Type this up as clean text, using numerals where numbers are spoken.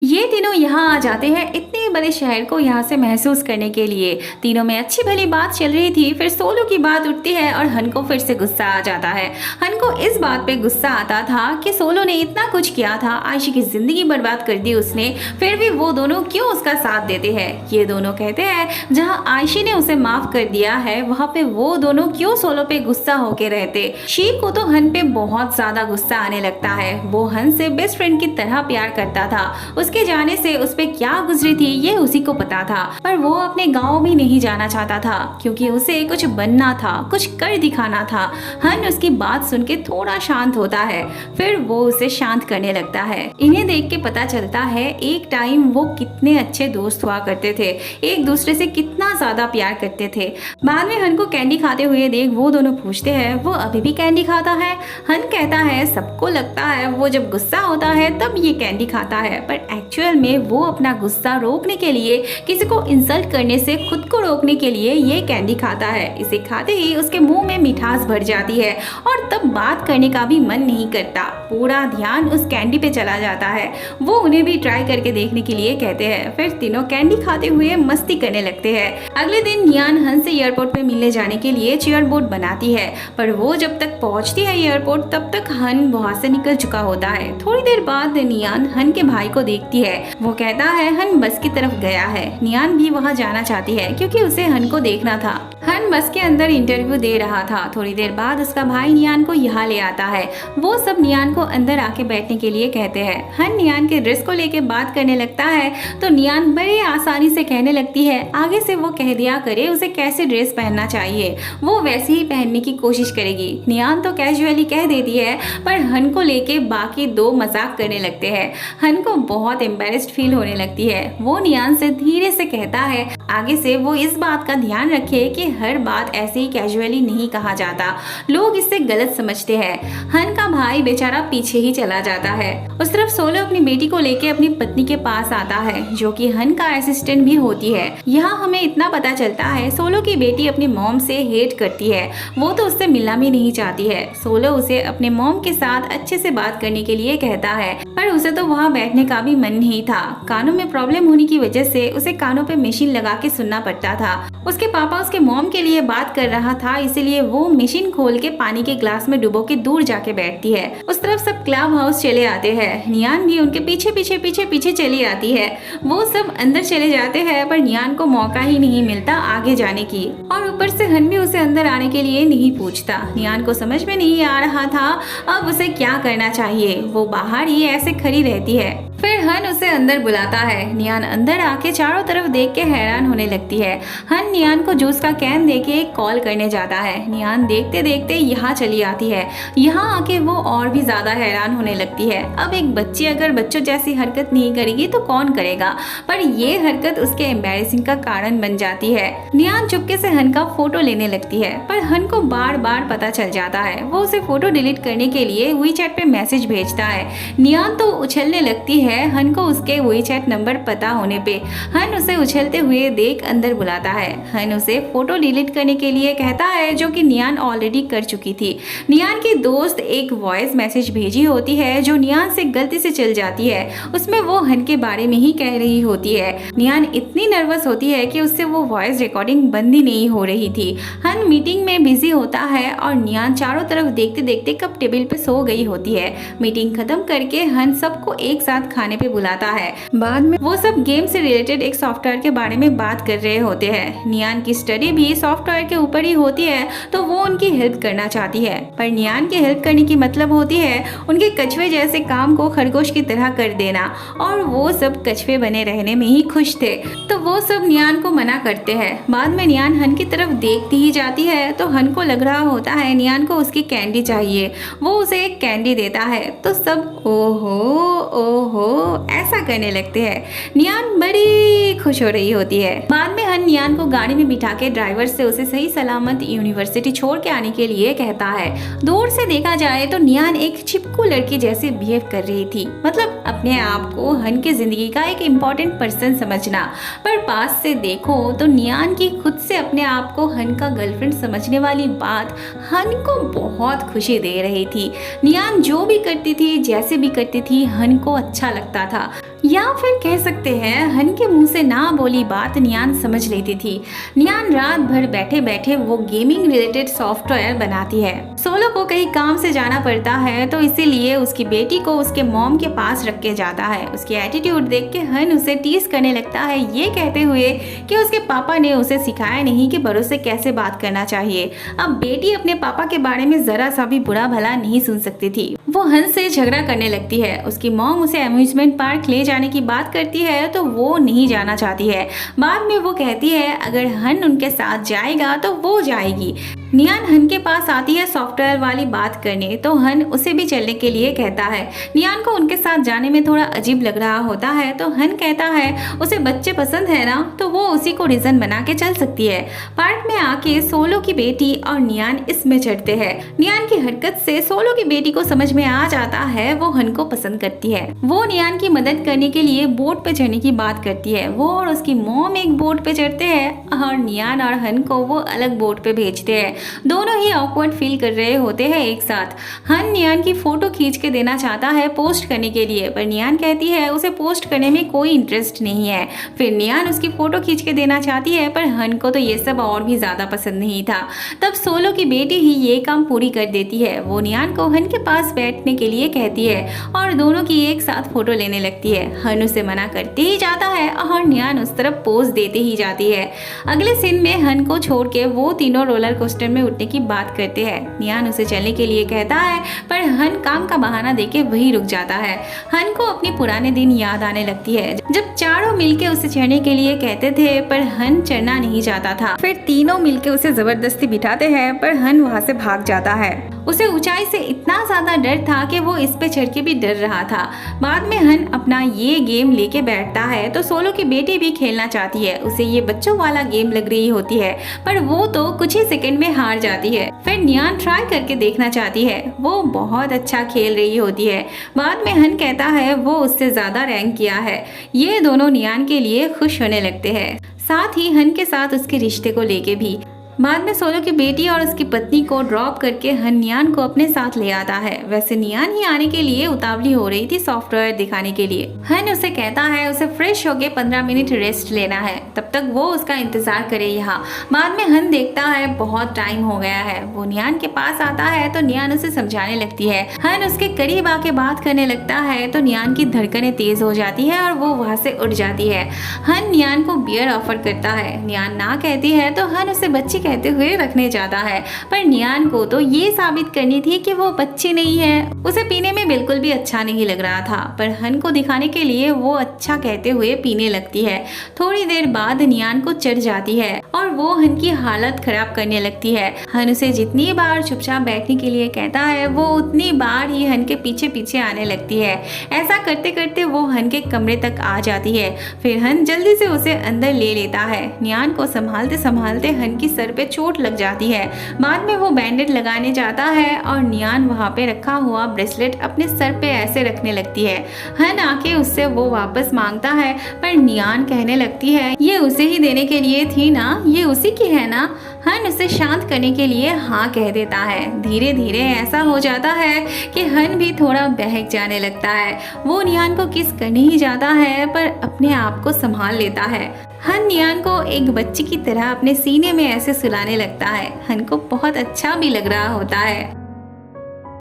ये तीनों यहाँ आ जाते हैं इतने बड़े शहर को यहाँ से महसूस करने के लिए। तीनों में अच्छी भली बात चल रही थी, फिर सोलू की बात उठती है और हन को फिर से गुस्सा आ जाता है। हन को इस बात पे गुस्सा आता था कि सोलू ने इतना कुछ किया था, आयशी की जिंदगी बर्बाद कर दी उसने, फिर भी वो दोनों क्यों उसका साथ देते हैं। ये दोनों कहते हैं जहाँ आयशी ने उसे माफ कर दिया है वहाँ पे वो दोनों क्यों सोलू पे गुस्सा होके रहते। शीव को तो हन पे बहुत ज्यादा गुस्सा आने लगता है। वो हन से बेस्ट फ्रेंड की तरह प्यार करता था, उसके जाने से उस पे क्या गुजरी थी ये उसी को पता था, पर वो अपने गांव भी नहीं जाना चाहता था क्योंकि उसे कुछ बनना था, कुछ कर दिखाना था। हन उसकी बात सुन के थोड़ा शांत होता है, फिर वो उसे शांत करने लगता है। इन्हें देख के पता चलता है एक टाइम वो कितने अच्छे दोस्त हुआ करते थे, एक दूसरे से कितना ज्यादा प्यार करते थे। बाद में हन को कैंडी खाते हुए देख वो दोनों पूछते हैं वो अभी भी कैंडी खाता है। हन कहता है सबको लगता है वो जब गुस्सा होता है तब ये कैंडी खाता है, पर एक्चुअल में वो अपना गुस्सा रोकने के लिए, किसी को इंसल्ट करने से खुद को रोकने के लिए ये कैंडी खाता है। इसे खाते ही उसके मुंह में मिठास भर जाती है और तब बात करने का भी मन नहीं करता, पूरा ध्यान उस कैंडी पे चला जाता है। वो उन्हें भी ट्राई करके देखने के लिए कहते हैं, फिर तीनों कैंडी खाते हुए मस्ती करने लगते हैं। अगले दिन नियान हन से एयरपोर्ट पे मिलने जाने के लिए चेयर बोट बनाती है, पर वो जब तक पहुंचती है एयरपोर्ट तब तक हन वहाँ से निकल चुका होता है। थोड़ी देर बाद नियान हन के भाई को देखती है, वो कहता है हन बस की तरफ गया है। नियान भी वहाँ जाना चाहती है क्योंकि उसे हन को देखना था। हन बस के अंदर इंटरव्यू दे रहा था। थोड़ी देर बाद उसका भाई नियान को यहाँ ले आता है। वो सब नियान को अंदर आके बैठने के लिए कहते हैं। हन नियान के ड्रेस को लेके बात करने लगता है तो नियान बड़े आसानी से कहने लगती है आगे से वो कह दिया करे उसे कैसे ड्रेस पहनना चाहिए, वो वैसे ही पहनने की कोशिश करेगी। नियान तो कैजुअली कह देती है, पर हन को लेके बाकी दो मजाक करने लगते हैं। हन को बहुत एम्बेरेस्ड फील होने लगती है। वो नियान से धीरे से कहता है आगे से वो इस बात का ध्यान रखे कि हर बात ऐसे ही कैजुअली नहीं कहा जाता, लोग इससे गलत समझते हैं। हन का भाई बेचारा पीछे ही चला जाता है। उस तरफ सोलो अपनी बेटी को लेके अपनी पत्नी के पास आता है जो कि हन का असिस्टेंट भी होती है। यहाँ हमें इतना पता चलता है सोलो की बेटी अपनी मॉम से हेट करती है, वो तो उससे मिलना भी नहीं चाहती है। सोलो उसे अपने मॉम के साथ अच्छे से बात करने के लिए कहता है, पर उसे तो वहाँ बैठने का भी मन नहीं था। कानों में प्रॉब्लम होने की वजह से उसे कानों पे मशीन लगा के सुनना पड़ता था। उसके पापा उसके मॉम के लिए बात कर रहा था, इसलिए वो मशीन खोल के पानी के ग्लास में डुबो के दूर जाके बैठती है। उस तरफ सब क्लब हाउस चले आते हैं। नियान भी उनके पीछे पीछे पीछे पीछे चली आती है। वो सब अंदर चले जाते हैं, पर नियान को मौका ही नहीं मिलता आगे जाने की, और ऊपर से हन भी उसे अंदर आने के लिए नहीं पूछता। नियान को समझ में नहीं आ रहा था अब उसे क्या करना चाहिए। वो बाहर ही ऐसे खड़ी रहती है। फिर हन उसे अंदर बुलाता है। नियान अंदर आके चारों तरफ देख के हैरान होने लगती है। हन नियान को जूस का कैन देके एक कॉल करने जाता है। नियान देखते देखते यहाँ चली आती है। यहाँ आके वो और भी ज्यादा हैरान होने लगती है। अब एक बच्ची अगर बच्चों जैसी हरकत नहीं करेगी तो कौन करेगा, पर ये हरकत उसके एम्बैरेसिंग का कारण बन जाती है। नियान चुपके से हन का फोटो लेने लगती है, पर हन को बार बार पता चल जाता है। वो उसे फोटो डिलीट करने के लिए वीचैट पे मैसेज भेजता है। नियान तो उछलने लगती है हन को उसके वीचैट नंबर पता होने पे। हन उसे उछलते हुए देख अंदर बुलाता है। हन उसे फोटो डिलीट करने के लिए कहता है जो कि नियान ऑलरेडी कर चुकी थी। नियान की दोस्त एक वॉइस मैसेज भेजी होती है जो नियान से गलती से चल जाती है। उसमें वो हन के बारे में ही कह रही होती है। नियान इतनी नर्वस होती है कि उससे वो वॉइस रिकॉर्डिंग बंद ही नहीं हो रही थी। हन मीटिंग में बिजी होता है और नियान चारों तरफ देखते देखते कब टेबल पे सो गई होती है। मीटिंग खत्म करके हन सबको एक साथ खाने पे बुलाता है। बाद में वो सब गेम से रिलेटेड एक सॉफ्टवेयर के बारे में बात कर रहे होते हैं। नियान की स्टडी भी सॉफ्टवेयर के ऊपर ही होती है, तो वो उनकी हेल्प करना चाहती है, पर नियान की हेल्प करने की मतलब होती है उनके कछुए जैसे काम को खरगोश की तरह कर देना, और वो सब कछुए बने रहने में ही खुश थे, तो वो सब नियान को मना करते हैं। बाद में नियान हन की तरफ देखती ही जाती है तो हन को लग रहा होता है नियान को उसकी कैंडी चाहिए। वो उसे एक कैंडी देता है तो सब ओहो ओहो ऐसा करने लगते हैं। नियान बड़ी खुश हो रही होती है। बाद में हन नियान को गाड़ी में बिठा के ड्राइवर से उसे सही सलामत यूनिवर्सिटी छोड़ के आने के लिए कहता है। दूर से देखा जाए तो नियान एक चिपकू लड़की जैसे बिहेव कर रही थी, मतलब अपने आप को हन की जिंदगी का एक इम्पोर्टेंट पर्सन समझना, पर पास से देखो तो नियान की खुद से अपने आप को हन का गर्लफ्रेंड समझने वाली बात हन को बहुत खुशी दे रही थी। नियान जो भी करती थी जैसे भी करती थी हन को अच्छा लगता था। या फिर कह सकते हैं हन के मुंह से ना बोली बात नियान समझ लेती थी। नियान रात भर बैठे बैठे वो गेमिंग रिलेटेड सॉफ्टवेयर बनाती है। सोलो को कहीं काम से जाना पड़ता है तो इसीलिए उसकी बेटी को उसके मॉम के पास रख के जाता है। उसकी एटीट्यूड देख के हन उसे टीज करने लगता है, ये कहते हुए कि उसके पापा ने उसे सिखाया नहीं कि बड़ों से कैसे बात करना चाहिए। अब बेटी अपने पापा के बारे में जरा सा भी बुरा भला नहीं सुन सकती थी। वो हन से झगड़ा करने लगती है। उसकी मॉम उसे अम्यूजमेंट पार्क ले जाने की बात करती है तो वो नहीं जाना चाहती है। बाद में वो कहती है अगर हन उनके साथ जाएगा तो वो जाएगी। नियान हन के पास आती है सॉफ्टवेयर वाली बात करने तो हन उसे भी चलने के लिए कहता है। नियान को उनके साथ जाने में थोड़ा अजीब लग रहा होता है तो हन कहता है उसे बच्चे पसंद है ना, तो वो उसी को रीजन बना के चल सकती है। पार्क में आके सोलो की बेटी और नियान इसमें चढ़ते हैं। नियान की हरकत से सोलो की बेटी को समझ में आ जाता है वो हन को पसंद करती है। वो नियान की मदद करने के लिए बोट पे चढ़ने की बात करती है। वो और उसकी मॉम एक बोट पे चढ़ते हैं और नियान और हन को वो अलग बोट पे भेजते हैं। दोनों ही ऑकवर्ड फील कर रहे होते हैं एक साथ। हन नियान की फोटो खींच के देना चाहता है पोस्ट करने के लिए, पर नियान कहती है उसे पोस्ट करने में कोई इंटरेस्ट नहीं है। फिर नियान उसकी फोटो खींच के देना चाहती है पर हन को तो ये सब और भी ज्यादा पसंद नहीं था। तब सोलो की बेटी ही ये काम पूरी कर देती है। वो नियान को हन के पास बैठने के लिए कहती है और दोनों की एक साथ फोटो लेने लगती है। हन उसे मना करते ही जाता है और नियान उस तरफ पोज देते ही जाती है। अगले सीन में हन को छोड़ के वो तीनों रोलर कोस्टर में उठने की बात करते हैं। नियान उसे चलने के लिए कहता है पर हन काम का बहाना देके वही रुक जाता है। हन को अपने पुराने दिन याद आने लगती है जब चारों मिलके उसे चढ़ने के लिए कहते थे पर हन चढ़ना नहीं चाहता था। फिर तीनों मिलके उसे जबरदस्ती बिठाते हैं पर हन वहाँ से भाग जाता है। उसे ऊंचाई से इतना ज्यादा डर था कि वो इस पे चढ़ के भी डर रहा था। बाद में हन अपना ये गेम लेके बैठता है तो सोलो की बेटी भी खेलना चाहती है। उसे ये बच्चों वाला गेम लग रही होती है पर वो तो कुछ ही सेकंड में हार जाती है। फिर नियान ट्राई करके देखना चाहती है, वो बहुत अच्छा खेल रही होती है। बाद में हन कहता है वो उससे ज्यादा रैंक किया है। ये दोनों नियान के लिए खुश होने लगते हैं, साथ ही हन के साथ उसके रिश्ते को लेके भी। बाद में सोलो की बेटी और उसकी पत्नी को ड्रॉप करके हन नियान को अपने साथ ले आता है। वैसे नियान ही आने के लिए उतावली हो रही थी सॉफ्टवेयर दिखाने के लिए। हन उसे कहता है उसे फ्रेश होके 15 मिनट रेस्ट लेना है, तब तक वो उसका इंतजार करे यहाँ। बाद में हन देखता है बहुत टाइम हो गया है। वो नियान के पास आता है तो नियान उसे समझाने लगती है। हन उसके करीब आके बात करने लगता है तो नियान की धड़कनें तेज हो जाती है और वो वहाँ से उड़ जाती है। हन नियान को बियर ऑफर करता है। नियान ना कहती है तो हन उसे बच्ची कहते हुए रखने जाता है, पर नियान को तो ये साबित करनी थी कि वो बच्ची नहीं है। उसे पीने में बिल्कुल भी अच्छा नहीं लग रहा था, पर हन को दिखाने के लिए वो अच्छा कहते हुए पीने लगती है। थोड़ी देर बाद नियान को चढ़ जाती है और वो हन की हालत खराब करने लगती है। हन उसे जितनी बार चुपचाप बैठने के लिए कहता है वो उतनी बार ही हन के पीछे पीछे आने लगती है। ऐसा करते करते वो हन के कमरे तक आ जाती है। फिर हन जल्दी से उसे अंदर ले लेता है। नियान को संभालते संभालते हन की सर पे चोट लग जाती है। बाद में वो बैंडेड लगाने जाता है और नियान वहाँ पे रखा हुआ ब्रेसलेट अपने सर पे ऐसे रखने लगती है। हन आके उससे वो वापस मांगता है पर नियान कहने लगती है ये उसे ही देने के लिए थी ना, ये उसी की है ना। हन उसे शांत करने के लिए हाँ कह देता है। धीरे धीरे ऐसा हो जाता है कि हन भी थोड़ा बहक जाने लगता है। वो नियान को किस करने ही जाता है पर अपने आप को संभाल लेता है। हन नियान को एक बच्ची की तरह अपने सीने में ऐसे सुलाने लगता है। हन को बहुत अच्छा भी लग रहा होता है।